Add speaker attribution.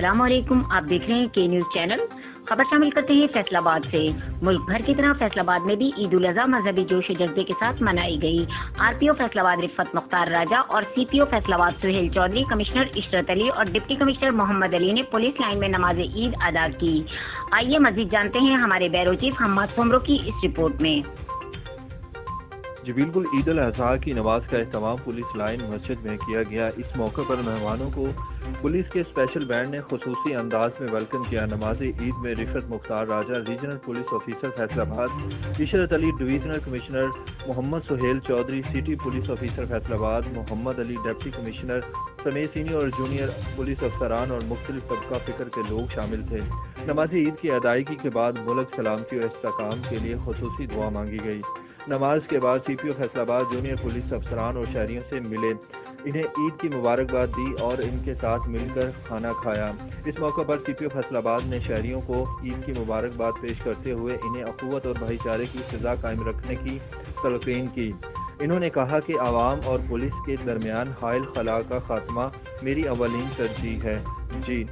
Speaker 1: अस्सलाम वालेकुम। आप देख रहे हैं के न्यूज चैनल। खबर शामिल करते हैं फैसलाबाद से। मुल्क भर की तरह फैसलाबाद में भी ईद उल अजहा मजहबी जोश जज्बे के साथ मनाई गई। आरपीओ फैसलाबाद रिफत मुख्तार राजा और सीपीओ फैसलाबाद सुहेल चौधरी, कमिश्नर इशरत अली और डिप्टी कमिश्नर मोहम्मद अली ने पुलिस लाइन में नमाज ईद अदा की। आइए मजीद जानते हैं हमारे बैरो चीफ हम्माद फुमरो की इस रिपोर्ट में।
Speaker 2: जी बिल्कुल, ईद उल अजहा की नमाज का एहतमाम पुलिस लाइन मस्जिद में किया गया। इस मौके पर मेहमानों को पुलिस के स्पेशल बैंड ने खुसूसी अंदाज में वेलकम किया। नमाज ईद में Rifat Mukhtar Raja, regional police officer Faisalabad, Ishrat Ali divisional commissioner, Mohammad Suhail Chaudhry city police officer Faisalabad, Mohammad Ali deputy commissioner समेत सीनियर और जूनियर पुलिस अफसरान और मुख्तलिफ तबका फिक्र के लोग शामिल थे। नमाज ईद की अदायगी के बाद मुल्क सलामती और इस्तेकाम के लिए खुसूसी दुआ मांगी गई। नमाज के बाद सीपीओ फैसलाबाद जूनियर पुलिस अफसरान और शहरियों से मिले, इन्हें ईद की मुबारकबाद दी और इनके साथ मिलकर खाना खाया। इस मौके पर सीपीओ फैसलाबाद ने शहरियों को ईद की मुबारकबाद पेश करते हुए इन्हें अखुवत और भाईचारे की फिजा कायम रखने की तलकीन की। इन्होंने कहा कि आवाम और पुलिस के दरमियान हायल खला का खात्मा मेरी अवलीन तरजीह है। जी